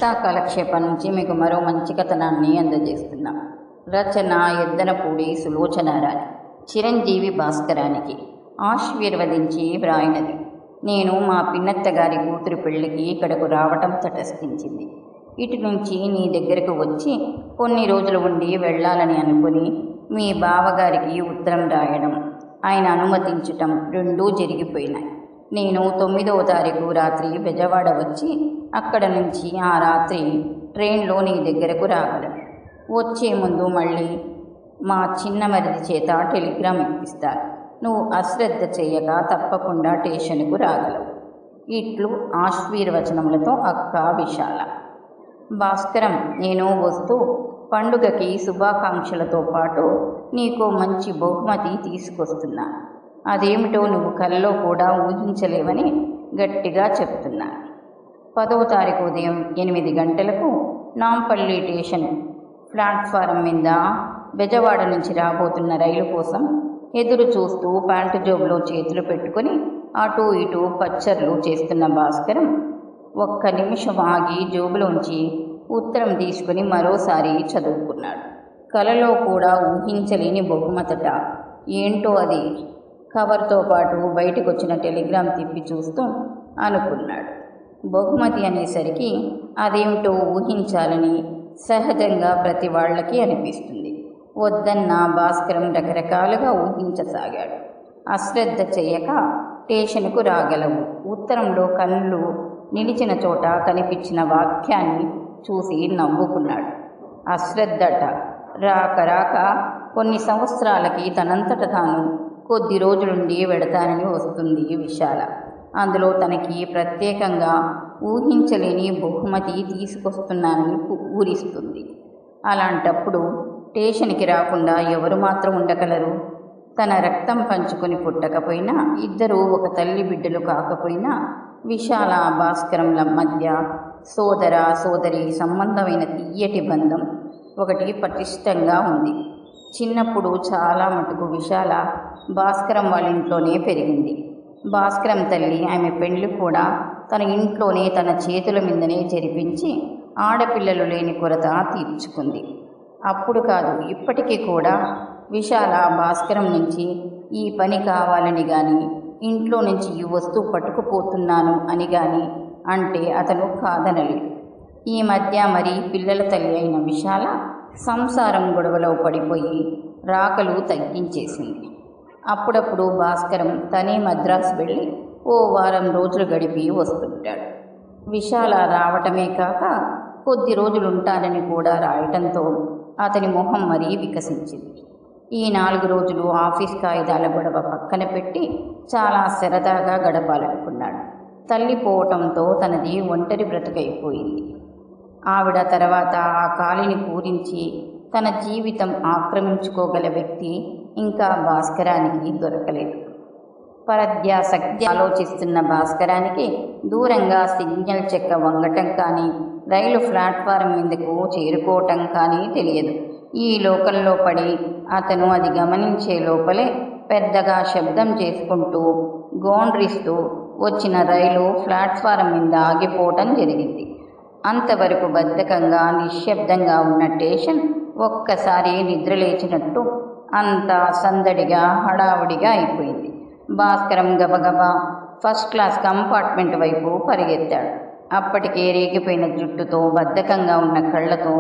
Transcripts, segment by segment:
కాలక్షేపం నుంచి మీకు మరో మంచి కథనాన్ని అందజేస్తున్నాం. రచన ఎద్దనపూడి సులోచనారాణి. చిరంజీవి భాస్కరానికి ఆశీర్వదించి వ్రాయినది. నేను మా పిన్నత్త గారి కూతురు పెళ్లికి ఇక్కడకు రావటం తటస్థించింది. ఇటు నుంచి నీ దగ్గరకు వచ్చి కొన్ని రోజులు ఉండి వెళ్ళాలని అనుకుని మీ బావగారికి ఉత్తరం రాయడం, ఆయన అనుమతించటం రెండూ జరిగిపోయినాయి. నేను 9వ తారీఖు రాత్రి బెజవాడ వచ్చి అక్కడ నుంచి ఆ రాత్రి ట్రైన్లో నీ దగ్గరకు రాగలను. వచ్చే ముందు మళ్ళీ మా చిన్న మరిది చేత టెలిగ్రామ్ ఇప్పిస్తాను. నువ్వు అశ్రద్ధ చేయక తప్పకుండా స్టేషన్కు రాగలవు. ఇట్లు ఆశీర్వచనములతో అక్క విశాల. భాస్కరం, నేను వస్తూ పండుగకి శుభాకాంక్షలతో పాటు నీకు మంచి బహుమతి తీసుకొస్తున్నా. అదేమిటో నువ్వు కల్లో కూడా ఊహించలేవని గట్టిగా చెప్తున్నా. 10వ తారీఖు ఉదయం 8 గంటలకు నాంపల్లి స్టేషన్ ప్లాట్ఫారం మీద బెజవాడ నుంచి రాబోతున్న రైలు కోసం ఎదురు చూస్తూ ప్యాంటు జోబులో చేతులు పెట్టుకుని అటూ ఇటూ పచ్చర్లు చేస్తున్న భాస్కరం ఒక్క నిమిషం ఆగి జోబులోంచి ఉత్తరం తీసుకుని మరోసారి చదువుకున్నాడు. కలలో కూడా ఊహించలేని బహుమతట. ఏంటో అది. కవర్తో పాటు బయటకు వచ్చిన టెలిగ్రామ్ తిప్పి చూస్తూ అనుకున్నాడు. బహుమతి అనేసరికి అదేమిటో ఊహించాలని సహజంగా ప్రతి వాళ్ళకి అనిపిస్తుంది. వద్దన్న భాస్కరం రకరకాలుగా ఊహించసాగాడు. అశ్రద్ధ చేయక స్టేషన్కు రాగలవు. ఉత్తరంలో కళ్ళు నిలిచిన చోట కనిపించిన వాక్యాన్ని చూసి నవ్వుకున్నాడు. అశ్రద్ధట. రాక రాక కొన్ని సంవత్సరాలకి తనంతట తాను కొద్ది రోజులుండి వెడతానని వస్తుంది విశాల. అందులో తనకి ప్రత్యేకంగా ఊహించలేని బహుమతి తీసుకొస్తున్నానని ఊరిస్తుంది. అలాంటప్పుడు స్టేషన్కి రాకుండా ఎవరు మాత్రం ఉండగలరు? తన రక్తం పంచుకొని పుట్టకపోయినా, ఇద్దరూ ఒక తల్లి బిడ్డలు కాకపోయినా విశాల భాస్కరంల మధ్య సోదర సోదరి సంబంధమైన తీయటి బంధం ఒకటి పటిష్టంగా ఉంది. చిన్నప్పుడు చాలా మటుకు విశాల భాస్కరం వాళ్ళ ఇంట్లోనే పెరిగింది. భాస్కరం తల్లి ఆమె పెళ్లి కూడా తన ఇంట్లోనే తన చేతుల మీదనే జరిపించి ఆడపిల్లలు లేని కొరత తీర్చుకుంది. అప్పుడు కాదు, ఇప్పటికీ కూడా విశాల భాస్కరం నుంచి ఈ పని కావాలని కానీ, ఇంట్లో నుంచి ఈ వస్తువు పట్టుకుపోతున్నాను అని కానీ అంటే అతను కాదనలేదు. ఈ మధ్య మరి పిల్లల తల్లి అయిన విశాల సంసారం గొడవలో పడిపోయి రాకలు తగ్గించేసింది. అప్పుడప్పుడు భాస్కరం తనే మద్రాసు వెళ్ళి ఓ వారం రోజులు గడిపి వస్తుంటాడు. విశాల రావటమే కాక కొద్ది రోజులుంటానని కూడా రాయటంతో అతని మొహం మరీ వికసించింది. ఈ 4 రోజులు ఆఫీస్ కాగితాల గొడవ పక్కన పెట్టి చాలా సరదాగా గడపాలనుకున్నాడు. తల్లి పోవటంతో తనది ఒంటరి బ్రతుకైపోయింది. ఆవిడ తర్వాత ఆ ఖాళీని పూరించి తన జీవితం ఆక్రమించుకోగల వ్యక్తి ఇంకా భాస్కరానికి దొరకలేదు. పరధ్యాసక్తి ఆలోచిస్తున్న భాస్కరానికి దూరంగా సిగ్నల్ చెక్క వంగటం కానీ, రైలు ప్లాట్ఫారం మీదకు చేరుకోవటం కానీ తెలియదు. ఈ లోకంలో పడి అతను అది గమనించే లోపలే పెద్దగా శబ్దం చేసుకుంటూ గోండ్రిస్తూ వచ్చిన రైలు ప్లాట్ఫారం మీద ఆగిపోవటం జరిగింది. అంతవరకు బద్ధకంగా నిశ్శబ్దంగా ఉన్న స్టేషన్ ఒక్కసారి నిద్రలేచినట్టు అంతా సందడిగా హడావుడిగా అయిపోయింది. భాస్కరం గబగబా ఫస్ట్ క్లాస్ కంపార్ట్మెంట్ వైపు పరిగెత్తాడు. అప్పటికే రేగిపోయిన జుట్టుతో బద్ధకంగా ఉన్న కళ్ళతో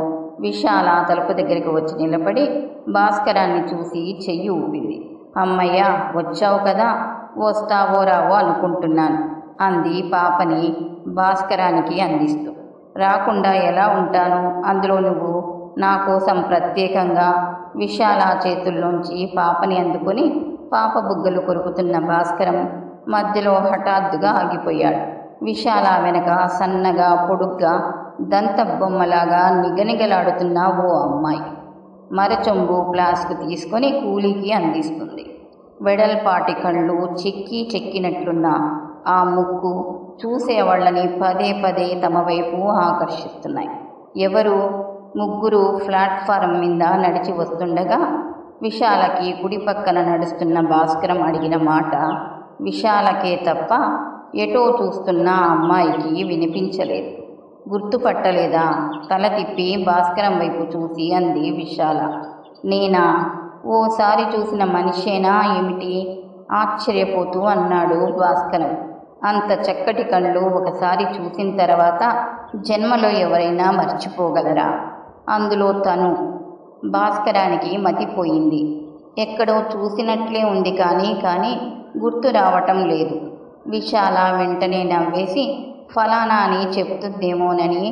విశాల తలుపు దగ్గరికి వచ్చి నిలబడి భాస్కరాన్ని చూసి చెయ్యి ఊపింది. అమ్మయ్య, వచ్చావు కదా, వస్తావో రావో అనుకుంటున్నాను అంది పాపని భాస్కరానికి అందిస్తూ. రాకుండా ఎలా ఉంటాను? అందులో నువ్వు నా కోసం ప్రత్యేకంగా. విశాల చేతుల్లోంచి పాపని అందుకొని పాప బుగ్గలు కొరుకుతున్న భాస్కరం మధ్యలో హఠాత్తుగా ఆగిపోయాడు. విశాల వెనక సన్నగా పొడుగ్గా దంత బొమ్మలాగా నిగనిగలాడుతున్న ఓ అమ్మాయి మరచొంబు ఫ్లాస్క్ తీసుకొని కూలీకి అందిస్తుంది. వెడల్పాటి కళ్ళు, చెక్కినట్లున్న ఆ ముక్కు చూసేవాళ్ళని పదే పదే తమ వైపు ఆకర్షిస్తున్నాయి. ఎవరు? ముగ్గురు ప్లాట్ఫారం మీద నడిచి వస్తుండగా విశాలకి కుడి పక్కన నడుస్తున్న భాస్కరం అడిగిన మాట విశాలకే తప్ప ఎటో చూస్తున్న అమ్మాయికి వినిపించలేదు. గుర్తుపట్టలేదా? తల తిప్పి భాస్కరం వైపు చూసి అంది విశాల. నేనా? ఓసారి చూసిన మనిషేనా ఏమిటి? ఆశ్చర్యపోతూ అన్నాడు భాస్కరం. అంత చక్కటి కళ్ళు ఒకసారి చూసిన తర్వాత జన్మలో ఎవరైనా మర్చిపోగలరా? అందులో తను. భాస్కరానికి మతిపోయింది. ఎక్కడో చూసినట్లే ఉంది కానీ గుర్తు రావటం లేదు. విశాల వెంటనే నవ్వేసి ఫలానా అని చెప్తుందేమోనని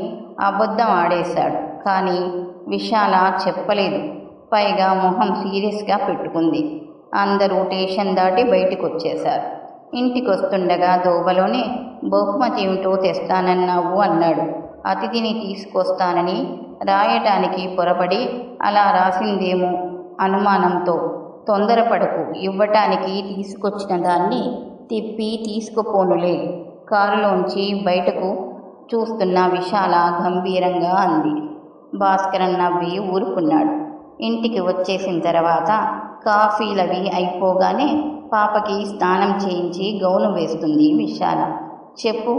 అబద్ధం ఆడేశాడు. కానీ విశాల చెప్పలేదు. పైగా మొహం సీరియస్గా పెట్టుకుంది. అందరూ స్టేషన్ దాటి బయటికి వచ్చేశారు. ఇంటికొస్తుండగా దోవలోనే బహుమతి ఏమిటో తెస్తానన్నావు అన్నాడు. అతిథిని తీసుకొస్తానని రాయటానికి పొరపడి అలా రాసిందేమో అనుమానంతో. తొందరపడకు, ఇవ్వటానికి తీసుకొచ్చిన దాన్ని తిప్పి తీసుకుపోనులే. కారులోంచి బయటకు చూస్తున్న విశాల గంభీరంగా అంది. భాస్కరన్ నవ్వి ఊరుకున్నాడు. ఇంటికి వచ్చేసిన తర్వాత కాఫీలవి అయిపోగానే పాపకి స్నానం చేయించి గౌను వేస్తుంది విశాల. చెప్పు,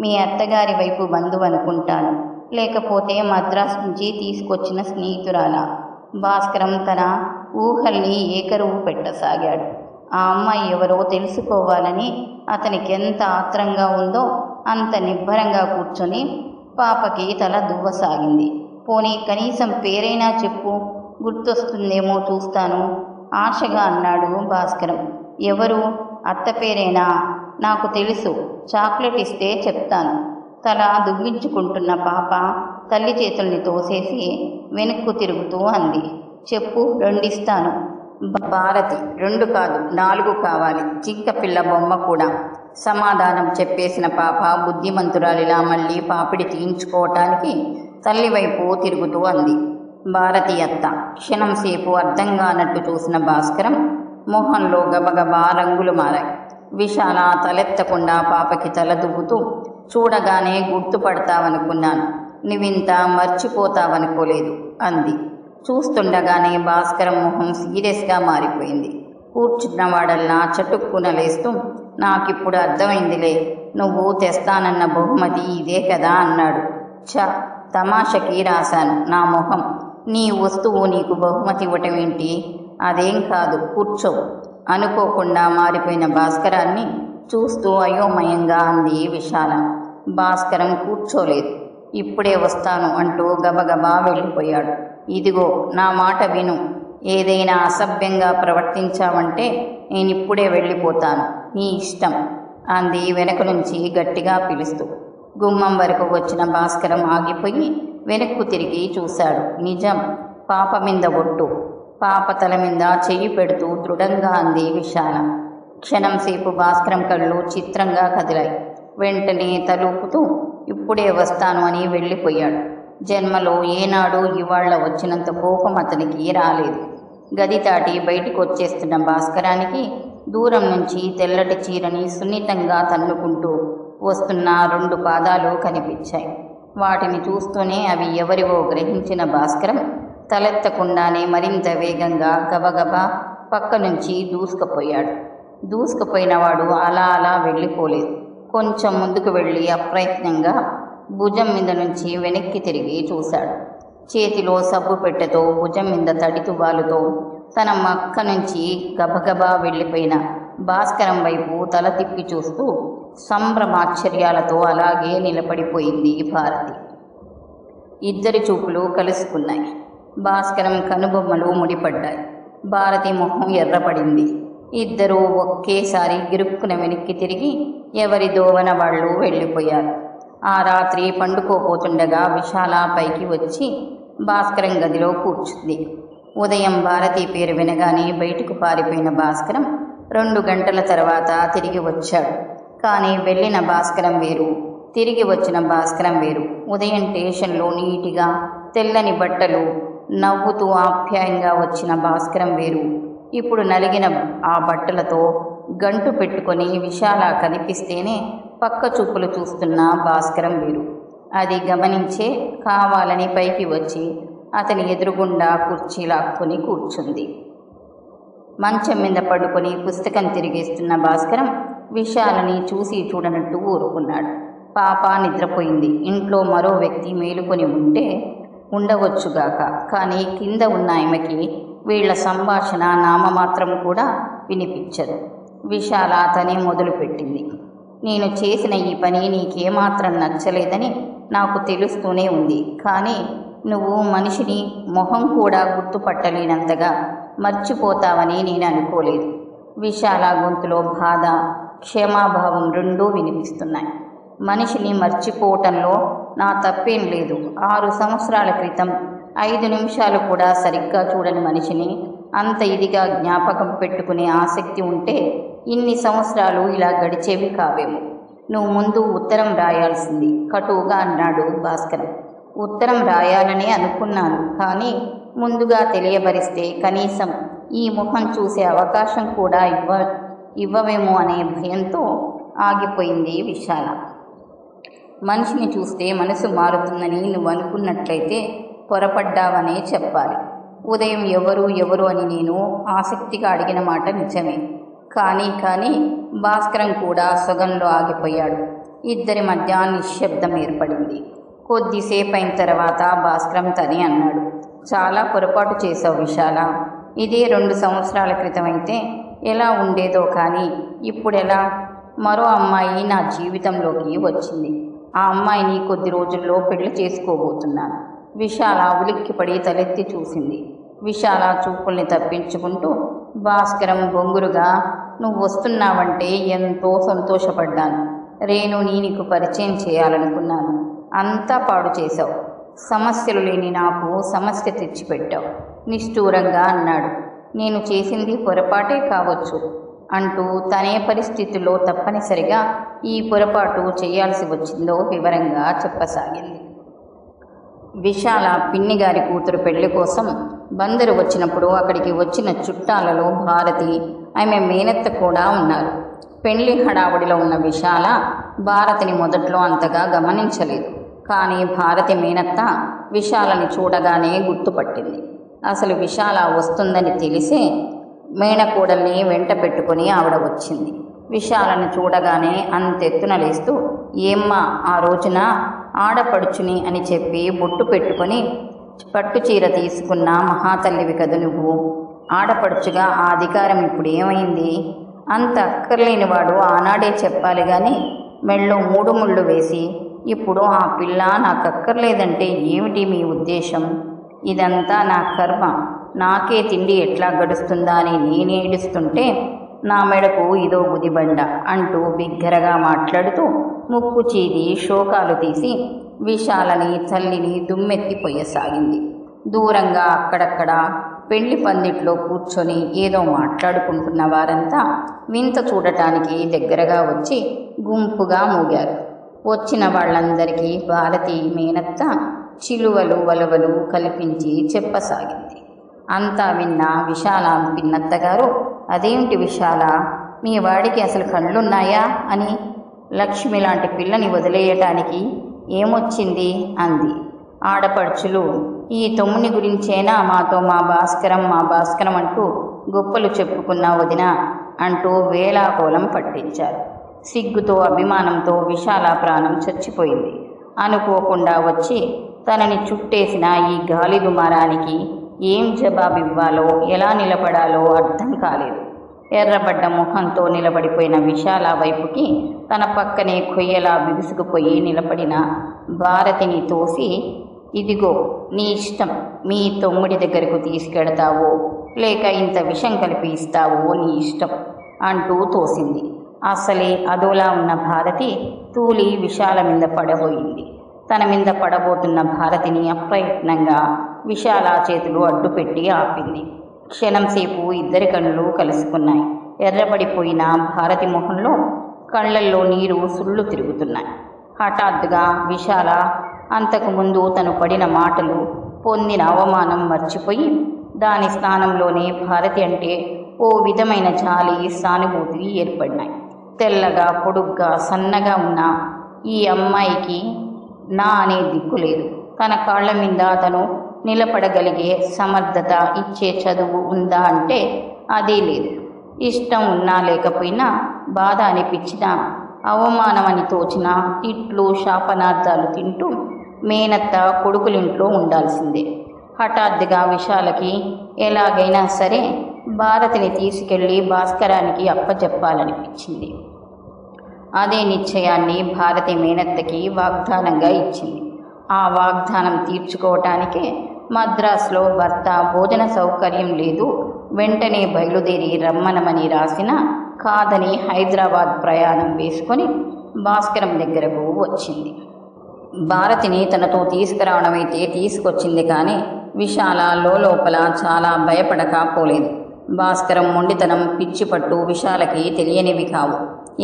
మీ అత్తగారి వైపు బంధువు అనుకుంటాను, లేకపోతే మద్రాసు నుంచి తీసుకొచ్చిన స్నేహితురాలా? భాస్కరం తన ఊహల్ని ఏకరువు పెట్టసాగాడు. ఆ అమ్మాయి ఎవరో తెలుసుకోవాలని అతనికి ఎంత ఆత్రంగా ఉందో అంత నిబ్బరంగా కూర్చొని పాపకి తల దువ్వసాగింది. పోనీ కనీసం పేరైనా చెప్పు, గుర్తొస్తుందేమో చూస్తాను ఆశగా అన్నాడు భాస్కరం. ఎవరు? అత్త పేరేనా? నాకు తెలుసు, చాక్లెట్ ఇస్తే చెప్తాను. తల దువ్వించుకుంటున్న పాప తల్లి చేతుల్ని తోసేసి వెనక్కు తిరుగుతూ అంది. చెప్పు, 2 ఇస్తాను. భారతి, 2 కాదు 4 కావాలి. జింక పిల్ల బొమ్మ కూడా. సమాధానం చెప్పేసిన పాప బుద్ధిమంతురాలిలా మళ్ళీ పాపిడి తీయించుకోవటానికి తల్లి వైపు తిరుగుతూ అంది. భారతి అత్త. క్షణం సేపు అర్థం కానట్టు చూసిన భాస్కరం మొహంలో గబగబా రంగులు మారాయి. విశాల తలెత్తకుండా పాపకి తల దువ్వుతూ, చూడగానే గుర్తుపడతావనుకున్నాను, నువ్వింత మర్చిపోతావనుకోలేదు అంది. చూస్తుండగానే భాస్కరం మొహం సీరియస్గా మారిపోయింది. కూర్చున్నవాడల్లా చటుక్కున లేస్తూ, నాకిప్పుడు అర్థమైందిలే, నువ్వు తెస్తానన్న బహుమతి ఇదే కదా అన్నాడు. ఛ, తమాషకి రాశాను నా మొహం. నీ వస్తువు నీకు బహుమతి ఇవ్వటం ఏంటి? అదేం కాదు, కూర్చో. అనుకోకుండా మారిపోయిన భాస్కరాన్ని చూస్తూ అయోమయంగా అంది విశాల. భాస్కరం కూర్చోలేదు. ఇప్పుడే వస్తాను అంటూ గబగబా వెళ్ళిపోయాడు. ఇదిగో నా మాట విను, ఏదైనా అసభ్యంగా ప్రవర్తించావంటే నేనిప్పుడే వెళ్ళిపోతాను, నీ ఇష్టం అంది వెనక నుంచి గట్టిగా పిలుస్తూ. గుమ్మం వరకు వచ్చిన భాస్కరం ఆగిపోయి వెనక్కు తిరిగి చూశాడు. నిజం, పాప మీద ఒట్టు. పాప తల మీద చెయ్యి పెడుతూ దృఢంగా అంది విశాల. క్షణం సేపు భాస్కరం కళ్ళు చిత్రంగా కదిలాయి. వెంటనే తలూపుతూ ఇప్పుడే వస్తాను అని వెళ్ళిపోయాడు. జన్మలో ఏనాడు ఇవాళ వచ్చినంత కోపం అతనికి రాలేదు. గది దాటి బయటికి వచ్చేస్తున్న భాస్కరానికి దూరం నుంచి తెల్లటి చీరని సున్నితంగా తన్నుకుంటూ వస్తున్న 2 పాదాలు కనిపించాయి. వాటిని చూస్తూనే అవి ఎవరివో గ్రహించిన భాస్కరం తలెత్తకుండానే మరింత వేగంగా గబగబా పక్క నుంచి దూసుకుపోయాడు. దూసుకుపోయినవాడు అలా వెళ్ళిపోలేదు. కొంచెం ముందుకు వెళ్ళి అప్రయత్నంగా భుజం మీద నుంచి వెనక్కి తిరిగి చూశాడు. చేతిలో సబ్బు పెట్టెతో భుజం మీద తడి తువాలుతో తన మక్క నుంచి గబగబా వెళ్ళిపోయిన భాస్కరం వైపు తల తిప్పి చూస్తూ సంభ్రమాశ్చర్యాలతో అలాగే నిలబడిపోయింది భారతి. ఇద్దరి చూపులు కలుసుకున్నాయి. భాస్కరం కనుబొమ్మలు ముడిపడ్డాయి. భారతి మొహం ఎర్రపడింది. ఇద్దరూ ఒకేసారి గిరుక్కున వెనక్కి తిరిగి ఎవరి దోవన వాళ్ళు వెళ్ళిపోయారు. ఆ రాత్రి పండుకోపోతుండగా విశాల పైకి వచ్చి భాస్కరం గదిలో కూర్చుంది. ఉదయం భారతి పేరు వినగానే బయటకు పారిపోయిన భాస్కరం 2 గంటల తర్వాత తిరిగి వచ్చాడు. కానీ వెళ్ళిన భాస్కరం వేరు, తిరిగి వచ్చిన భాస్కరం వేరు. ఉదయం స్టేషన్లో నీటిగా తెల్లని బట్టలు నవ్వుతూ ఆప్యాయంగా వచ్చిన భాస్కరం వేరు. ఇప్పుడు నలిగిన ఆ బట్టలతో గంటు పెట్టుకొని విశాల కనిపిస్తేనే పక్క చూపులు చూస్తున్న భాస్కరం వేరు. అది గమనించే కావాలని పైకి వచ్చి అతని ఎదురుగుండా కుర్చీ లాక్కొని కూర్చుంది. మంచం మీద పడుకొని పుస్తకం తిరిగేస్తున్న భాస్కరం విశాలని చూసి చూడనట్టు ఊరుకున్నాడు. పాప నిద్రపోయింది. ఇంట్లో మరో వ్యక్తి మేలుకొని ఉంటే ఉండవచ్చుగాక, కానీ కింద ఉన్న ఆమెకి వీళ్ల సంభాషణ నామమాత్రం కూడా వినిపించదు. విశాల తనే మొదలుపెట్టింది. నేను చేసిన ఈ పని నీకేమాత్రం నచ్చలేదని నాకు తెలుస్తూనే ఉంది, కానీ నువ్వు మనిషిని మొహం కూడా గుర్తుపట్టలేనంతగా మర్చిపోతావని నేను అనుకోలేదు. విశాల గొంతులో బాధ, క్షమాభావం రెండూ వినిపిస్తున్నాయి. మనిషిని మర్చిపోవటంలో నా తప్పేం లేదు. 6 సంవత్సరాల క్రితం 5 నిమిషాలు కూడా సరిగ్గా చూడని మనిషిని అంత ఇదిగా జ్ఞాపకం పెట్టుకునే ఆసక్తి ఉంటే ఇన్ని సంవత్సరాలు ఇలా గడిచేవి కావేమో. నువ్వు ముందు ఉత్తరం రాయాల్సింది, కటువుగా అన్నాడు భాస్కరం. ఉత్తరం రాయాలని అనుకున్నాను, కానీ ముందుగా తెలియబరిస్తే కనీసం ఈ ముఖం చూసే అవకాశం కూడా ఇవ్వవేమో అనే భయంతో ఆగిపోయింది విశాల. మనిషిని చూస్తే మనసు మారుతుందని నువ్వు అనుకున్నట్లయితే పొరపడ్డావనే చెప్పాలి. ఉదయం ఎవరు అని నేను ఆసక్తిగా అడిగిన మాట నిజమే. కానీ భాస్కరం కూడా సొగంలో ఆగిపోయాడు. ఇద్దరి మధ్య నిశ్శబ్దం ఏర్పడింది. కొద్దిసేపు అయిన తర్వాత భాస్కరం తనే అన్నాడు, చాలా పొరపాటు చేశావు విశాల. ఇదే 2 సంవత్సరాల క్రితం అయితే ఎలా ఉండేదో, కానీ ఇప్పుడెలా? మరో అమ్మాయి నా జీవితంలోకి వచ్చింది. ఆ అమ్మాయిని కొద్ది రోజుల్లో పెళ్లి చేసుకోబోతున్నాను. విశాల ఉలిక్కిపడి తలెత్తి చూసింది. విశాల చూపుల్ని తప్పించుకుంటూ భాస్కరం బొంగురుగా, నువ్వు వస్తున్నావంటే ఎంతో సంతోషపడ్డాను. రేణుని నీకు పరిచయం చేయాలనుకున్నాను. అంతా పాడు చేశావు. సమస్యలు లేని నాకు సమస్య తెచ్చిపెట్టావు నిష్ఠూరంగా అన్నాడు. నేను చేసింది పొరపాటే కావచ్చు అంటూ తనే పరిస్థితుల్లో తప్పనిసరిగా ఈ పొరపాటు చేయాల్సి వచ్చిందో వివరంగా చెప్పసాగింది. విశాల పిన్నిగారి కూతురు పెళ్లి కోసం బందరు వచ్చినప్పుడు అక్కడికి వచ్చిన చుట్టాలలో భారతి, ఆమె మేనత్త కూడా ఉన్నారు. పెళ్లి హడావుడిలో ఉన్న విశాల భారతిని మొదట్లో అంతగా గమనించలేదు. కానీ భారతి మేనత్త విశాలని చూడగానే గుర్తుపట్టింది. అసలు విశాల వస్తుందని తెలిసే మేనకోడల్ని వెంట పెట్టుకుని ఆవిడ వచ్చింది. విశాలను చూడగానే అంతెత్తున లేస్తూ, ఏమ్మా ఆ రోజున ఆడపడుచుని అని చెప్పి బొట్టు పెట్టుకొని పట్టుచీర తీసుకున్న మహాతల్లివి కదు నువ్వు. ఆడపడుచుగా ఆ అధికారం ఇప్పుడు ఏమైంది? అంత అక్కర్లేనివాడు ఆనాడే చెప్పాలి గాని మెళ్ళో 3 ముళ్ళు వేసి ఇప్పుడు ఆ పిల్ల నాకక్కర్లేదంటే ఏమిటి మీ ఉద్దేశం? ఇదంతా నా కర్మ. నాకే తిండి ఎట్లా గడుస్తుందా అని నేనేడుస్తుంటే నా మెడకు ఇదో గుదిబండ అంటూ బిగ్గరగా మాట్లాడుతూ ముక్కు చీది శోకాలు తీసి విశాలని తల్లిని దుమ్మెత్తిపోయసాగింది. దూరంగా అక్కడక్కడ పెళ్లి పందిట్లో కూర్చొని ఏదో మాట్లాడుకుంటున్న వారంతా వింత చూడటానికి దగ్గరగా వచ్చి గుంపుగా మూగారు. వచ్చిన వాళ్ళందరికీ భారతి మేనత్త చిలువలు వలవలు కల్పించి చెప్పసాగింది. అంతా విన్న విశాల పిన్నత్తగారు, అదేమిటి విశాల, మీ వాడికి అసలు కళ్ళున్నాయా అని లక్ష్మి లాంటి పిల్లని వదిలేయటానికి ఏమొచ్చింది అంది. ఆడపడుచులు, ఈ తమ్ముని గురించేనా మాతో మా భాస్కరం అంటూ గొప్పలు చెప్పుకున్న వదిన అంటూ వేళాకోలం పట్టించారు. సిగ్గుతో అభిమానంతో విశాల ప్రాణం చచ్చిపోయింది. అనుకోకుండా వచ్చి తనని చుట్టేసిన ఈ గాలి దుమారానికి ఏం జవాబివ్వాలో ఎలా నిలబడాలో అర్థం కాలేదు. ఎర్రబడ్డ ముఖంతో నిలబడిపోయిన విశాల వైపుకి తన పక్కనే కొయ్యలా బిగుసుకుపోయి నిలబడిన భారతిని తోసి, ఇదిగో నీ ఇష్టం, మీ తమ్ముడి దగ్గరకు తీసుకెడతావో లేక ఇంత విషం కలిపి ఇస్తావో నీ ఇష్టం అంటూ తోసింది. అసలే అదోలా ఉన్న భారతి తూలి విశాల మీద పడబోయింది. తన మీద పడబోతున్న భారతిని అప్రయత్నంగా విశాల చేతులు అడ్డుపెట్టి ఆపింది. క్షణంసేపు ఇద్దరి కళ్ళు కలుసుకున్నాయి. ఎర్రబడిపోయిన భారతి మొహంలో కళ్ళల్లో నీరు సుళ్ళు తిరుగుతున్నాయి. హఠాత్తుగా విశాల అంతకుముందు తను పడిన మాటలు, పొందిన అవమానం మర్చిపోయి దాని స్థానంలోనే భారతి అంటే ఓ విధమైన జాలి, సానుభూతి ఏర్పడినాయి. తెల్లగా పొడుగ్గా సన్నగా ఉన్న ఈ అమ్మాయికి నా అనే దిక్కు లేదు. తన కాళ్ల మీద తను నిలబడగలిగే సమర్థత ఇచ్చే చదువు ఉందా అంటే అదే లేదు. ఇష్టం ఉన్నా లేకపోయినా బాధ అనిపించినా అవమానమని తోచిన తిట్లు శాపనార్థాలు తింటూ మేనత్త కొడుకులింట్లో ఉండాల్సిందే. హఠాత్తుగా విశాలకి ఎలాగైనా సరే భారతిని తీసుకెళ్లి భాస్కరానికి అప్పచెప్పాలనిపించింది. అదే నిశ్చయాన్ని భారతి మేనత్తకి వాగ్దానంగా ఇచ్చింది. ఆ వాగ్దానం తీర్చుకోవటానికే మద్రాసులో భర్త భోజన సౌకర్యం లేదు, వెంటనే బయలుదేరి రమ్మనమని రాసిన కాదని హైదరాబాద్ ప్రయాణం వేసుకొని భాస్కరం దగ్గరకు వచ్చింది. భారతిని తనతో తీసుకురావడమైతే తీసుకొచ్చింది, కానీ విశాల లోపల చాలా భయపడకపోలేదు. భాస్కరం మొండితనం పిచ్చిపట్టు విశాలకి తెలియనివి కావు.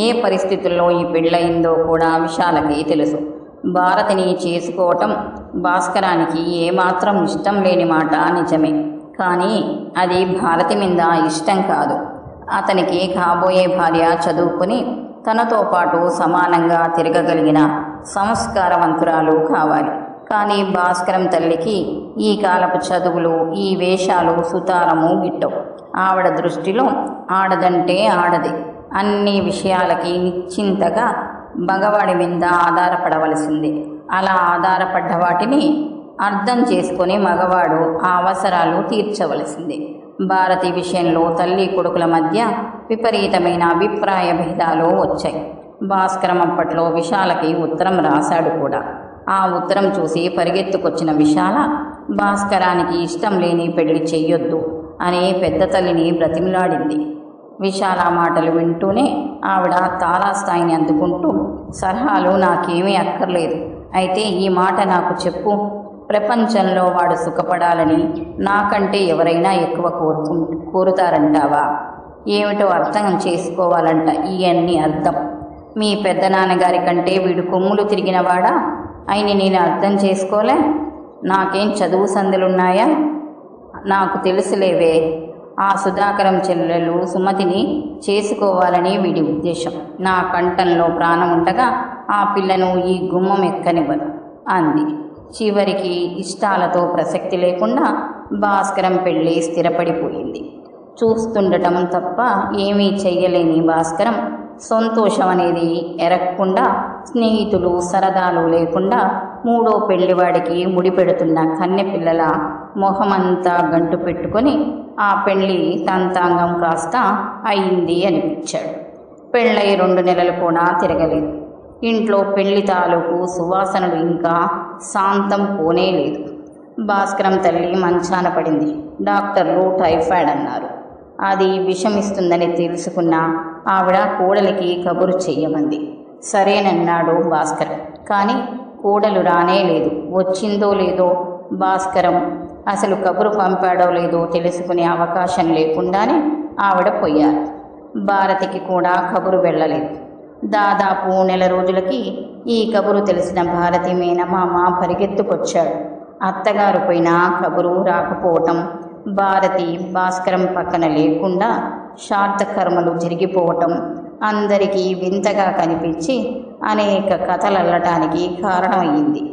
ఏ పరిస్థితుల్లో ఈ పెళ్ళయిందో కూడా విశాలకి తెలుసు. భారతిని చేసుకోవటం భాస్కరానికి ఏమాత్రం ఇష్టం లేని మాట నిజమే, కానీ అది భారతి మీద ఇష్టం కాదు. అతనికి కాబోయే భార్య చదువుకుని తనతో పాటు సమానంగా తిరగగలిగిన సంస్కారవంతురాలు కావాలి. కానీ భాస్కరం తల్లికి ఈ కాలపు చదువులు, ఈ వేషాలు సుతారము గిట్టవు. ఆవిడ దృష్టిలో ఆడదంటే ఆడది, అన్ని విషయాలకి నిశ్చింతగా మగవాడి మీద ఆధారపడవలసింది. అలా ఆధారపడ్డ వాటిని అర్థం చేసుకొని మగవాడు ఆ అవసరాలు తీర్చవలసింది. భారతి విషయంలో తల్లి కొడుకుల మధ్య విపరీతమైన అభిప్రాయ భేదాలు వచ్చాయి. భాస్కరం అప్పట్లో విశాలకి ఉత్తరం రాశాడు కూడా. ఆ ఉత్తరం చూసి పరిగెత్తుకొచ్చిన విశాల భాస్కరానికి ఇష్టం లేని పెళ్లి చెయ్యొద్దు అని పెద్ద తల్లిని బ్రతిమిలాడింది. విశాల మాటలు వింటూనే ఆవిడ తారాస్థాయిని అందుకుంటూ, సలహాలు నాకేమీ అక్కర్లేదు, అయితే ఈ మాట నాకు చెప్పు, ప్రపంచంలో వాడు సుఖపడాలని నాకంటే ఎవరైనా ఎక్కువ కోరుతారంటావా? ఏమిటో అర్థం చేసుకోవాలంట ఇవన్నీ అర్థం. మీ పెద్దనాన్నగారి కంటే వీడు కొమ్ములు తిరిగినవాడా అయిని నేను అర్థం చేసుకోలే? నాకేం చదువు సందులున్నాయా? నాకు తెలుసులేవే. ఆ సుధాకరం చెల్లెలు సుమతిని చేసుకోవాలని వీడి ఉద్దేశం. నా కంఠంలో ప్రాణం ఉండగా ఆ పిల్లను ఈ గుమ్మం ఎక్కనివ్వను అంది. చివరికి ఇష్టాలతో ప్రసక్తి లేకుండా భాస్కరం పెళ్ళి స్థిరపడిపోయింది. చూస్తుండటం తప్ప ఏమీ చెయ్యలేని భాస్కరం సంతోషం అనేది ఎరగకుండా, స్నేహితులు సరదాలు లేకుండా మూడో పెళ్లివాడికి ముడిపెడుతున్న కన్నెపిల్లల మొహమంతా గంటు పెట్టుకొని ఆ పెళ్లి తంతాంగం కాస్త అయింది అనిపించాడు. పెళ్ళై 2 నెలలు కూడా తిరగలేదు. ఇంట్లో పెళ్లి తాలూకు సువాసనలు ఇంకా శాంతం పోనే లేదు. భాస్కరం తల్లి మంచాన పడింది. డాక్టర్లు టైఫాయిడ్ అన్నారు. అది విషమిస్తుందని తెలుసుకున్న ఆవిడ కోడలికి కబురు చెయ్యమంది. సరేనన్నాడు భాస్కరం. కానీ కోడలు రానే లేదు. వచ్చిందో లేదో భాస్కరం అసలు కబురు పంపాడో లేదో తెలుసుకునే అవకాశం లేకుండానే ఆవిడ పోయారు. భారతికి కూడా కబురు వెళ్ళలేదు. దాదాపు 1 నెల రోజులకి ఈ కబురు తెలిసిన భారతి మేనమామ పరిగెత్తుకొచ్చాడు. అత్తగారు పోయినా కబురు రాకపోవటం, భారతి భాస్కరం పక్కన లేకుండా శార్థకర్మలు జరిగిపోవటం అందరికీ వింతగా కనిపించి అనేక కథలల్లటానికి కారణమయ్యింది.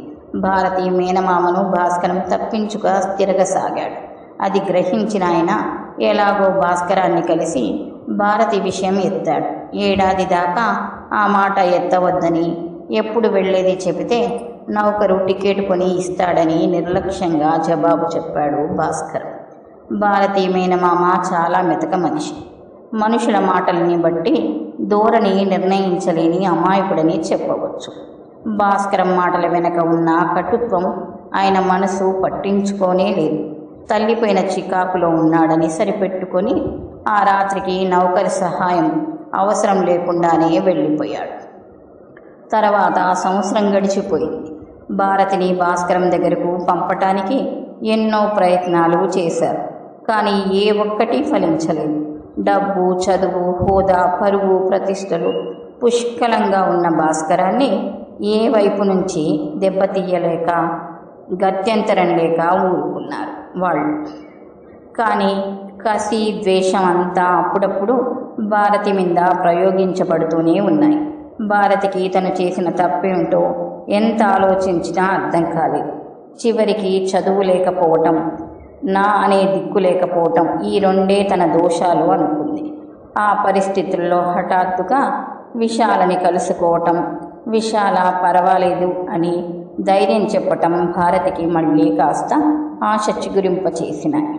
భారతి మేనమామను భాస్కరం తప్పించుక తిరగసాగాడు. అది గ్రహించిన ఆయన ఎలాగో భాస్కరాన్ని కలిసి భారతి విషయం ఎత్తాడు. ఏడాది దాకా ఆ మాట ఎత్తవద్దని, ఎప్పుడు వెళ్ళేది చెబితే నౌకరు టికెట్ కొని ఇస్తాడని నిర్లక్ష్యంగా జవాబు చెప్పాడు భాస్కరం. భారతి మేనమామ చాలా మెతక మనిషి. మనుషుల మాటల్ని బట్టి ధోరణి నిర్ణయించలేని అమాయకుడని చెప్పవచ్చు. భాస్కరం మాటల వెనక ఉన్న కటుత్వం ఆయన మనసు పట్టించుకోనే లేదు. తల్లిపోయిన చికాకులో ఉన్నాడని సరిపెట్టుకొని ఆ రాత్రికి నౌకరి సహాయం అవసరం లేకుండానే వెళ్ళిపోయాడు. తర్వాత సంవత్సరం గడిచిపోయింది. భారతిని భాస్కరం దగ్గరకు పంపటానికి ఎన్నో ప్రయత్నాలు చేశారు. కానీ ఏ ఒక్కటి ఫలించలేదు. డబ్బు, చదువు, హోదా, పరువు, ప్రతిష్టలు పుష్కలంగా ఉన్న భాస్కరాన్ని ఏ వైపు నుంచి దెబ్బతీయలేక గత్యంతరం లేక ఊరుకున్నారు వాళ్ళు. కానీ కసి, ద్వేషం అంతా అప్పుడప్పుడు భారతి మీద ప్రయోగించబడుతూనే ఉన్నాయి. భారతికి తను చేసిన తప్పేమిటో ఎంత ఆలోచించినా అర్థం కాలేదు. చివరికి చదువు లేకపోవటం, నా అనే దిక్కు లేకపోవటం, ఈ 2 తన దోషాలు అనుకుంది. ఆ పరిస్థితుల్లో హఠాత్తుగా విశాలని కలుసుకోవటం, విశాల పర్వాలేదు అని ధైర్యం చెప్పటం భారతికి మళ్ళీ కాస్త ఆశ చిగురింపచేసినాయి.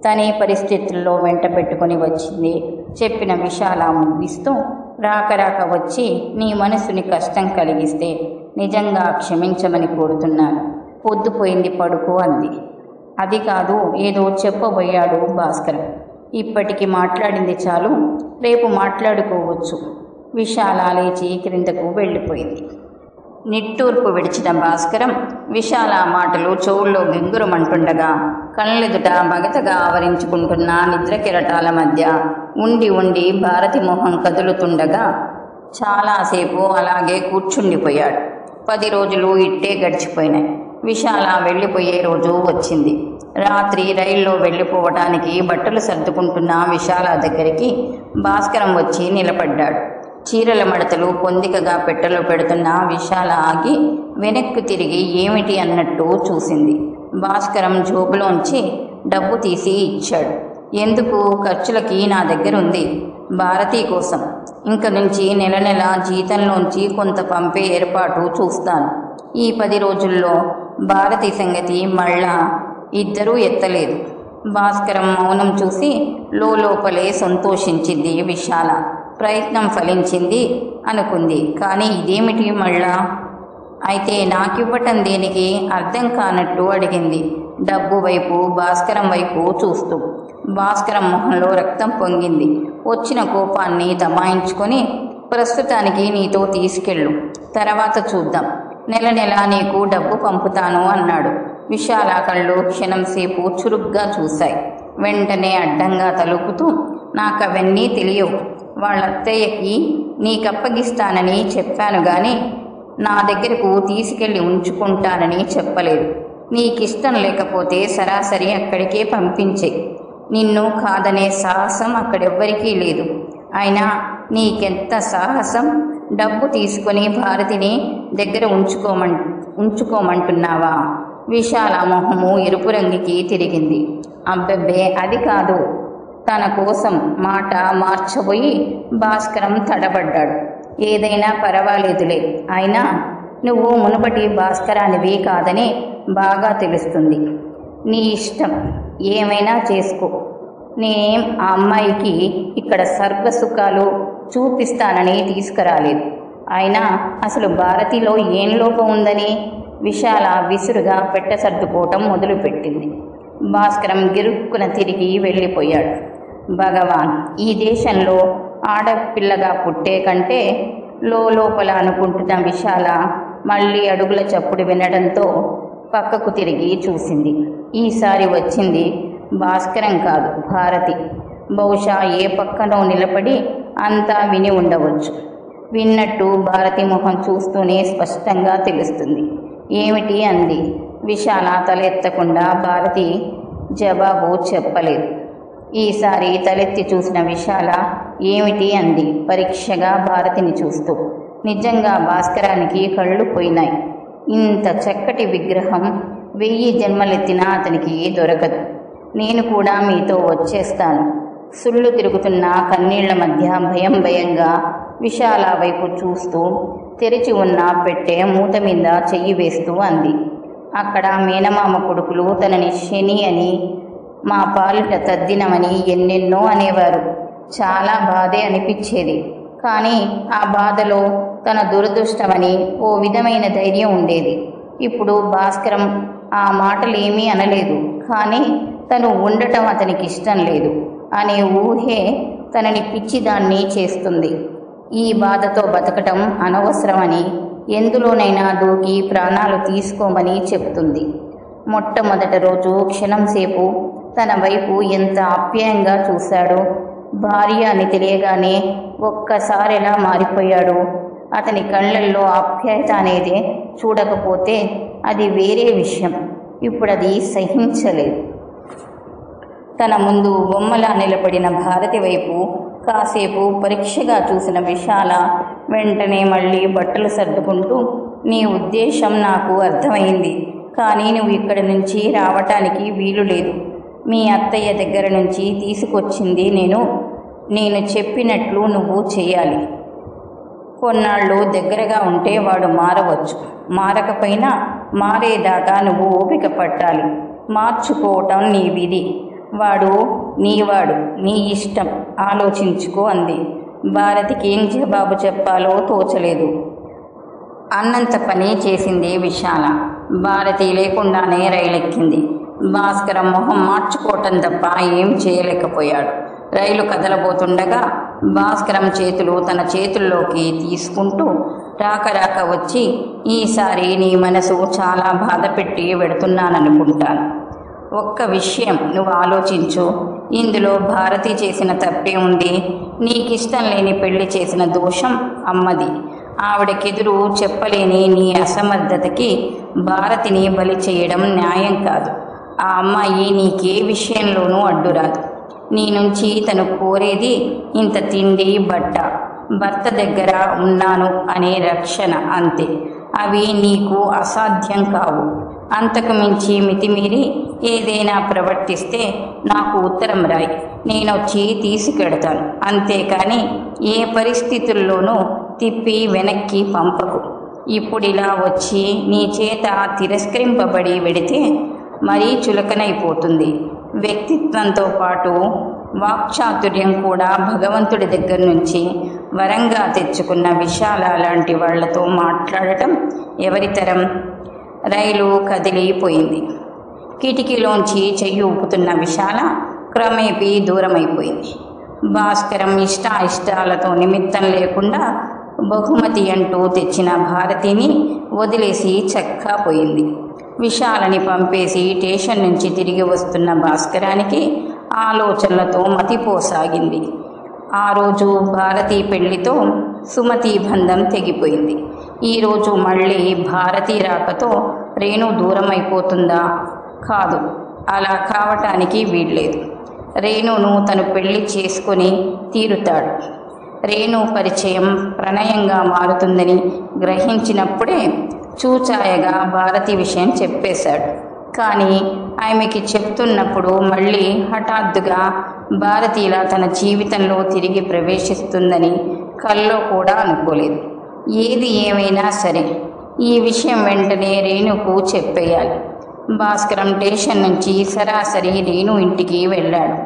తనే పరిస్థితుల్లో వెంట పెట్టుకొని వచ్చింది. చెప్పిన విశాల ముగిస్తూ, రాక వచ్చి నీ మనసుని కష్టం కలిగిస్తే నిజంగా క్షమించమని కోరుతున్నాను. పొద్దుపోయింది, పడుకో అంది. అది కాదు, ఏదో చెప్పబోయాడు భాస్కర్. ఇప్పటికి మాట్లాడింది చాలు, రేపు మాట్లాడుకోవచ్చు. విశాల లేచి క్రిందకు వెళ్ళిపోయింది. నిట్టూర్పు విడిచిన భాస్కరం విశాల మాటలు చెవుల్లో గింగురమంటుండగా కళ్ళెదుట మగతగా ఆవరించుకుంటున్న నిద్ర కిరటాల మధ్య ఉండి భారతి మొహం కదులుతుండగా చాలాసేపు అలాగే కూర్చుండిపోయాడు. 10 రోజులు ఇట్టే గడిచిపోయినాయి. విశాల వెళ్ళిపోయే రోజు వచ్చింది. రాత్రి రైల్లో వెళ్ళిపోవటానికి బట్టలు సర్దుకుంటున్న విశాల దగ్గరికి భాస్కరం వచ్చి నిలబడ్డాడు. చీరల మడతలు పొందికగా పెట్టెలో పెడుతున్న విశాల ఆగి వెనక్కు తిరిగి ఏమిటి అన్నట్టు చూసింది. భాస్కరం జోబులోంచి డబ్బు తీసి ఇచ్చాడు. ఎందుకు? ఖర్చులకి నా దగ్గర ఉంది, భారతి కోసం. ఇంక నుంచి నెల జీతంలోంచి కొంత పంపే ఏర్పాటు చూస్తాను. ఈ 10 రోజుల్లో భారతి సంగతి మళ్ళా ఇద్దరూ ఎత్తలేదు. భాస్కరం మౌనం చూసి లోపలే సంతోషించింది విశాల. ప్రయత్నం ఫలించింది అనుకుంది. కానీ ఇదేమిటి మళ్ళా? అయితే నాకివ్వటం దేనికి? అర్థం కానట్టు అడిగింది డబ్బు వైపు భాస్కరం వైపు చూస్తూ. భాస్కరం మొహంలో రక్తం పొంగింది. వచ్చిన కోపాన్ని దమాయించుకొని, ప్రస్తుతానికి నీతో తీసుకెళ్ళు, తర్వాత చూద్దాం, నెల నీకు డబ్బు పంపుతాను అన్నాడు. విశాల కళ్ళు క్షణంసేపు చురుగ్గా చూశాయి. వెంటనే అడ్డంగా తలుపుతూ, నాకవన్నీ తెలియవు. వాళ్ళత్తయ్యకి నీకప్పగిస్తానని చెప్పాను గాని నా దగ్గరకు తీసుకెళ్ళి ఉంచుకుంటానని చెప్పలేదు. నీకిష్టం లేకపోతే సరాసరి అక్కడికే పంపించే. నిన్ను కాదనే సాహసం అక్కడెవ్వరికీ లేదు. అయినా నీకెంత సాహసం? డబ్బు తీసుకొని భారతిని దగ్గర ఉంచుకోమంటున్నావా? విశాల మొహము ఎరుపు రంగుకి తిరిగింది. అబ్బెబ్బే, అది కాదు. తన కోసం మాట మార్చబోయి భాస్కరం తడబడ్డాడు. ఏదైనా పర్వాలేదులే, అయినా నువ్వు మునుపటి భాస్కరానివి కాదని బాగా తెలుస్తుంది. నీ ఇష్టం, ఏమైనా చేసుకో. నేనేం ఆ అమ్మాయికి ఇక్కడ సర్వసుఖాలు చూపిస్తానని తీసుకురాలేదు. అయినా అసలు భారతిలో ఏం లోపం ఉందని? విశాల విసురుగా పెట్టె సర్దుకోవటం మొదలుపెట్టింది. భాస్కరం గిరుక్కున తిరిగి వెళ్ళిపోయాడు. భగవాన్, ఈ దేశంలో ఆడపిల్లగా పుట్టే కంటే లోపల అనుకుంటున్న విశాల మళ్ళీ అడుగుల చప్పుడు వినడంతో పక్కకు తిరిగి చూసింది. ఈసారి వచ్చింది భాస్కరం కాదు, భారతి. బహుశా ఏ పక్కనో నిలబడి అంతా విని ఉండవచ్చు. విన్నట్టు భారతి ముఖం చూస్తూనే స్పష్టంగా తెలుస్తుంది. ఏమిటి అంది. విశాల తలెత్తకుండా భారతి జవాబు చెప్పలేదు. ఈసారి తలెత్తి చూసిన విశాల ఏమిటి అంది పరీక్షగా భారతిని చూస్తూ. నిజంగా భాస్కరానికి కళ్ళు పోయినాయి. ఇంత చక్కటి విగ్రహం 1000 జన్మలెత్తినా అతనికి దొరకదు. నేను కూడా మీతో వచ్చేస్తాను. సుళ్ళు తిరుగుతున్న కన్నీళ్ల మధ్య భయంగా విశాల వైపు చూస్తూ తెరిచి ఉన్న పెట్టె మూత మీద చెయ్యి వేస్తూ అంది. అక్కడ మేనమామ కొడుకులు తనని శని అని, మా పాలిట తద్దినమని ఎన్నెన్నో అనేవారు. చాలా బాధే అనిపించేది. కానీ ఆ బాధలో తన దురదృష్టమని ఓ విధమైన ధైర్యం ఉండేది. ఇప్పుడు భాస్కరం ఆ మాటలేమీ అనలేదు. కానీ తను ఉండటం అతనికి ఇష్టం లేదు అనే ఊహే తనని పిచ్చిదాన్ని చేస్తుంది. ఈ బాధతో బతకటం అనవసరమని, ఎందులోనైనా దూకి ప్రాణాలు తీసుకోమని చెప్తుంది. మొట్టమొదటి రోజు క్షణంసేపు తన వైపు ఎంత ఆప్యాయంగా చూశాడో, భార్య అని తెలియగానే ఒక్కసారిలా మారిపోయాడు. అతని కళ్ళల్లో ఆప్యాయత అనేది చూడకపోతే అది వేరే విషయం. ఇప్పుడు అది సహించలేదు. తన ముందు బొమ్మలా నిలబడిన భారతి వైపు కాసేపు పరీక్షగా చూసిన విశాల వెంటనే మళ్ళీ బట్టలు సర్దుకుంటూ, నీ ఉద్దేశం నాకు అర్థమైంది. కానీ నువ్వు ఇక్కడి నుంచి రావటానికి వీలు లేదు. మీ అత్తయ్య దగ్గర నుంచి తీసుకొచ్చింది నేను చెప్పినట్లు నువ్వు చేయాలి. కొన్నాళ్ళు దగ్గరగా ఉంటే వాడు మారవచ్చు. మారకపోయినా మారేదాకా నువ్వు ఓపిక పట్టాలి. మార్చుకోవటం నీ విధి. వాడు నీవాడు, నీ ఇష్టం, ఆలోచించుకో అంది. భారతికి ఏం జవాబు చెప్పాలో తోచలేదు. అన్నంత పని చేసింది విశాల. భారతి లేకుండానే రైలెక్కింది. భాస్కరం మొహం మార్చుకోవటం తప్ప ఏం చేయలేకపోయాడు. రైలు కదలబోతుండగా భాస్కరం చేతులు తన చేతుల్లోకి తీసుకుంటూ రాక రాక వచ్చి, ఈసారి నీ మనసు చాలా బాధ పెట్టి వెడుతున్నాననుకుంటాను. ఒక్క విషయం నువ్వు ఆలోచించు. ఇందులో భారతి చేసిన తప్పే ఉంది. నీకిష్టం లేని పెళ్లి చేసిన దోషం అమ్మది. ఆవిడకెదురు చెప్పలేని నీ అసమర్థతకి భారతిని బలి చేయడం న్యాయం కాదు. ఆ అమ్మాయి నీకే విషయంలోనూ అడ్డురాదు. నీ నుంచి తను కోరేది ఇంత తిండి, బట్ట, భర్త దగ్గర ఉన్నాను అనే రక్షణ, అంతే. అవి నీకు అసాధ్యం కావు. అంతకు మించి మితిమీరి ఏదైనా ప్రవర్తిస్తే నాకు ఉత్తరం రాయి, నేనొచ్చి తీసుకెడతాను. అంతేకాని ఏ పరిస్థితుల్లోనూ తిప్పి వెనక్కి పంపకు. ఇప్పుడిలా వచ్చి నీ చేత తిరస్కరింపబడి వెడితే మరీ చులకనైపోతుంది. వ్యక్తిత్వంతో పాటు వాక్చాతుర్యం కూడా భగవంతుడి దగ్గర నుంచి వరంగా తెచ్చుకున్న విశాల లాంటి వాళ్లతో మాట్లాడటం ఎవరితరం? రైలు కదిలిపోయింది. కిటికీలోంచి చెయ్యి ఊపుతున్న విశాల క్రమేపీ దూరమైపోయింది. భాస్కరం ఇష్టాలతో నిమిత్తం లేకుండా బహుమతి అంటూ తెచ్చిన భారతిని వదిలేసి చక్కా పోయింది. విశాలని పంపేసి స్టేషన్ నుంచి తిరిగి వస్తున్న భాస్కరానికి ఆలోచనలతో మతిపోసాగింది. ఆ రోజు భారతి పెళ్లితో సుమతి బంధం తెగిపోయింది. ఈరోజు మళ్ళీ భారతి రాకతో రేణు దూరం అయిపోతుందా? కాదు, అలా కావటానికి వీల్లేదు. రేణును తను పెళ్లి చేసుకొని తీరుతాడు. రేణు పరిచయం ప్రణయంగా మారుతుందని గ్రహించినప్పుడే చూచాయగా భారతి విషయం చెప్పేశాడు. కానీ ఆమెకి చెప్తున్నప్పుడు మళ్ళీ హఠాత్తుగా భారతిలా తన జీవితంలో తిరిగి ప్రవేశిస్తుందని కల్లో కూడా అనుకోలేదు. ఏది ఏమైనా సరే ఈ విషయం వెంటనే రేణుకు చెప్పేయాలి. భాస్కరం స్టేషన్ నుంచి సరాసరి రేణు ఇంటికి వెళ్ళాడు.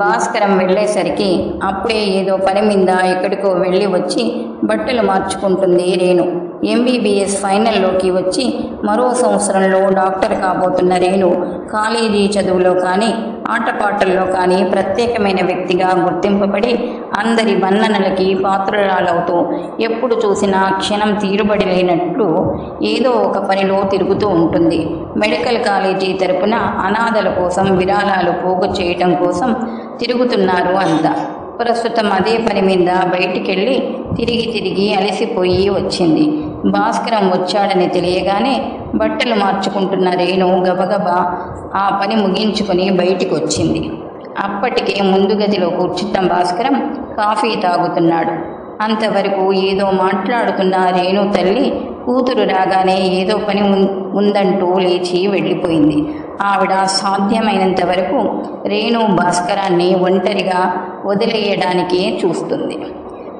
భాస్కరం వెళ్ళేసరికి అప్పుడే ఏదో పని మీద ఎక్కడికో వెళ్ళి వచ్చి బట్టలు మార్చుకుంటుంది రేణు. ఎంబీబీఎస్ ఫైనల్లోకి వచ్చి మరో సంవత్సరంలో డాక్టర్ కాబోతున్న రేణు కాలేజీ చదువులో కానీ ఆటపాటల్లో కానీ ప్రత్యేకమైన వ్యక్తిగా గుర్తింపబడి అందరి మన్ననలకి పాత్రురాలవుతూ ఎప్పుడు చూసినా క్షణం తీరుబడి లేనట్లు ఏదో ఒక పనిలో తిరుగుతూ ఉంటుంది. మెడికల్ కాలేజీ తరపున అనాథల కోసం విరాళాలు పోగు చేయటం కోసం తిరుగుతున్నారు అంతా. ప్రస్తుతం అదే పని మీద బయటికెళ్ళి తిరిగి అలసిపోయి వచ్చింది. భాస్కరం వచ్చాడని తెలియగానే బట్టలు మార్చుకుంటున్న రేణు గబగబా ఆ పని ముగించుకొని బయటికి వచ్చింది. అప్పటికే ముందు గదిలో కూర్చున్న భాస్కరం కాఫీ తాగుతున్నాడు. అంతవరకు ఏదో మాట్లాడుతున్న రేణు తల్లి కూతురు రాగానే ఏదో పని ఉందంటూ లేచి వెళ్ళిపోయింది. ఆవిడ సాధ్యమైనంత వరకు రేణు భాస్కరాన్ని ఒంటరిగా వదిలేయడానికే చూస్తుంది.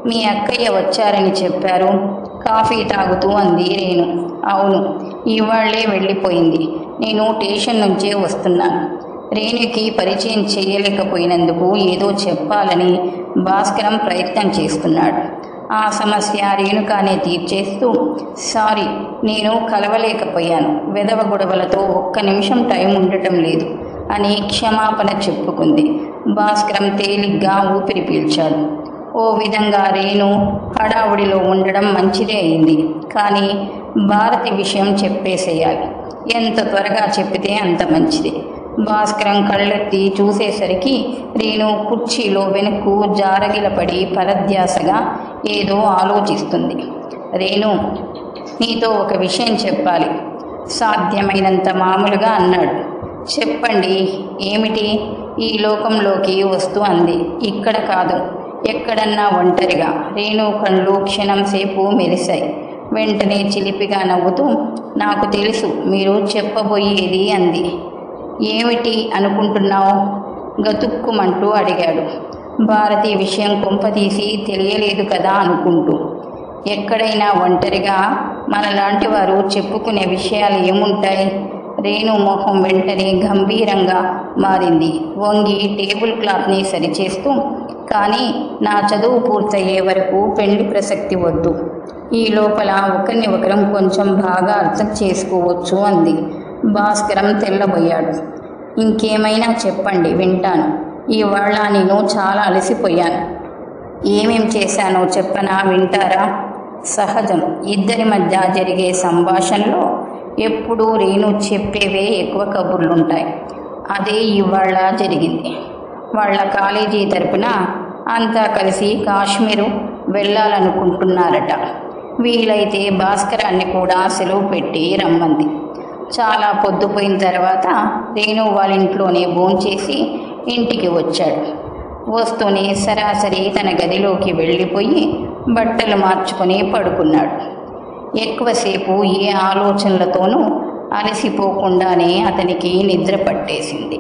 మీ అక్కయ్య వచ్చారని చెప్పారు, కాఫీ తాగుతూ అంది రేణు. అవును, ఇవాళ్లే వెళ్ళిపోయింది. నేను స్టేషన్ నుంచే వస్తున్నాను. రేణుకి పరిచయం చేయలేకపోయినందుకు ఏదో చెప్పాలని భాస్కరం ప్రయత్నం చేస్తున్నాడు. ఆ సమస్య రేణుకానే తీర్చేస్తూ, సారీ, నేను కలవలేకపోయాను. వెధవ గొడవలతో ఒక్క నిమిషం టైం ఉండటం లేదు అని క్షమాపణ చెప్పుకుంది. భాస్కరం తేలిగ్గా ఊపిరి పీల్చాడు. ఓ విధంగా రేణు హడావుడిలో ఉండడం మంచిదే అయింది. కానీ భారతి విషయం చెప్పేసేయాలి. ఎంత త్వరగా చెప్పితే అంత మంచిది. భాస్కరం కళ్ళెత్తి చూసేసరికి రేణు కుర్చీలో వెనుక్కు జారగిలపడి పరధ్యాసగా ఏదో ఆలోచిస్తుంది. రేణు, నీతో ఒక విషయం చెప్పాలి, సాధ్యమైనంత మామూలుగా అన్నాడు. చెప్పండి, ఏమిటి? ఈ లోకంలోకి వస్తూ అంది. ఇక్కడ కాదు, ఎక్కడన్నా ఒంటరిగా. రేణు కళ్ళు క్షణం సేపు మెరిశాయి. వెంటనే చిలిపిగా నవ్వుతూ, నాకు తెలుసు మీరు చెప్పబోయేది అంది. ఏమిటి అనుకుంటున్నావు? గతుక్కుమంటూ అడిగాడు. భారతి విషయం కొంపతీసి తెలియలేదు కదా అనుకుంటూ. ఎక్కడైనా ఒంటరిగా మనలాంటి వారు చెప్పుకునే విషయాలు ఏముంటాయి? రేణు మొహం వెంటనే గంభీరంగా మారింది. వంగి టేబుల్ క్లాత్ని సరిచేస్తూ, కానీ నా చదువు పూర్తయ్యే వరకు పెళ్లి ప్రసక్తి వద్దు. ఈ లోపల ఒకరిని ఒకరం కొంచెం బాగా అర్థం చేసుకోవచ్చు అంది. భాస్కరం తెల్లబోయాడు. ఇంకేమైనా చెప్పండి, వింటాను. ఇవాళ నేను చాలా అలసిపోయాను. ఏమేం చేశానో చెప్పనా, వింటారా? సహజం. ఇద్దరి మధ్య జరిగే సంభాషణలో ఎప్పుడూ రేణు చెప్పేవే ఎక్కువ కబుర్లుంటాయి. అదే ఇవాళ జరిగింది. వాళ్ళ కాలేజీ తరపున అంతా కలిసి కాశ్మీరు వెళ్ళాలనుకుంటున్నారట. వీలైతే భాస్కరాన్ని కూడా సెలవు పెట్టి రమ్మంది. చాలా పొద్దుపోయిన తర్వాత రేణు వాళ్ళ ఇంట్లోనే భోంచేసి ఇంటికి వచ్చాడు. వస్తూనే సరాసరి తన గదిలోకి వెళ్ళిపోయి బట్టలు మార్చుకొని పడుకున్నాడు. ఎక్కువసేపు ఏ ఆలోచనలతోనూ అలసిపోకుండానే అతనికి నిద్ర పట్టేసింది.